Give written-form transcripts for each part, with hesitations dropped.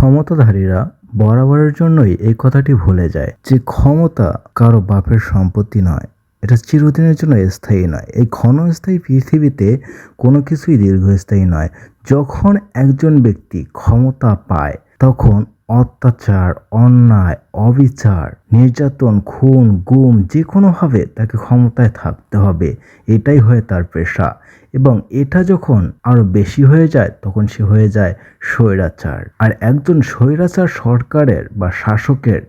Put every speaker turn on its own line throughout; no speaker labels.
ক্ষমতাধারীরা বরাবরের জন্যই এই কথাটি ভুলে যায় যে ক্ষমতা কারো বাপের সম্পত্তি নয়, এটা চিরদিনের জন্য স্থায়ী নয়। এই ক্ষণস্থায়ী পৃথিবীতে কোনো কিছুই দীর্ঘস্থায়ী নয়। যখন একজন ব্যক্তি ক্ষমতা পায় তখন অত্যাচার, অন্যায়, অবিচার, নির্যাতন, খুন, গুম যে কোনোভাবে তাকে ক্ষমতায় থাকতে হবে, এটাই হয় তার পেশা। এবং এটা যখন আরো বেশি হয়ে যায় তখন সে হয়ে যায় স্বৈরাচার। আর একজন স্বৈরাচার সরকারের বা শাসকের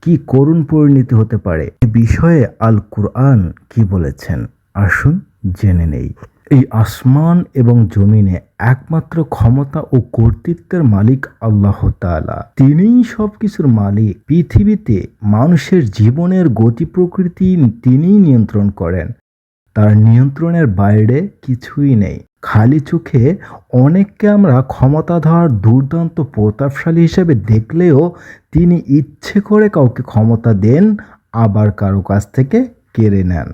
কি করুণ পরিণতি হতে পারে এ বিষয়ে আল কুরআন কি বলেছেন, আসুন জেনে নেই। এই আসমান এবং জমিনে একমাত্র ক্ষমতা ও কর্তৃত্বের মালিক আল্লাহ তাআলা। তিনিই সবকিছুর মালিক। পৃথিবীতে মানুষের জীবনের গতি প্রকৃতি তিনিই নিয়ন্ত্রণ করেন। তার নিয়ন্ত্রণের বাইরে কিছুই নেই। খালি চোখে অনেককে আমরা ক্ষমতাধর, দুর্দান্ত, প্রতাপশালী হিসেবে দেখলেও তিনি ইচ্ছে করে কাউকে ক্ষমতা দেন, আবার কারো কাছ থেকে কেড়ে নেন।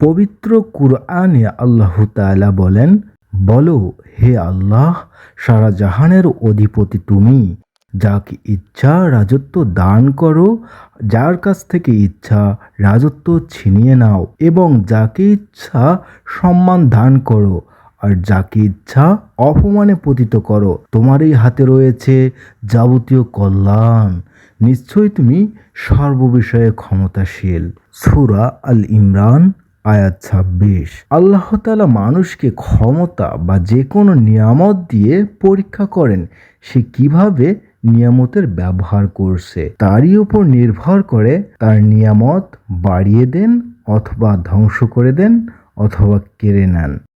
পবিত্র কুরআনে আল্লাহ তাআলা বলেন, বলো হে আল্লাহ, সারা জাহানের অধিপতি তুমি, যাকে ইচ্ছা রাজত্ব দান করো, যার কাছ থেকে ইচ্ছা রাজত্ব ছিনিয়ে নাও, এবং যাকে ইচ্ছা সম্মান দান করো, আর যাকে ইচ্ছা অপমানে পতিত করো। তোমারই হাতে রয়েছে যাবতীয় কল্যাণ। নিশ্চয়ই তুমি সর্ববিষয়ে ক্ষমতাশীল। সূরা আল ইমরান আয়াত 26। আল্লাহ তাআলা মানুষকে ক্ষমতা বা যে কোনো নিয়ামত দিয়ে পরীক্ষা করেন সে কিভাবে নিয়ামতের ব্যবহার করছে। তারই উপর নির্ভর করে তার নিয়ামত বাড়িয়ে দেন অথবা ধ্বংস করে দেন অথবা কেড়ে নেন।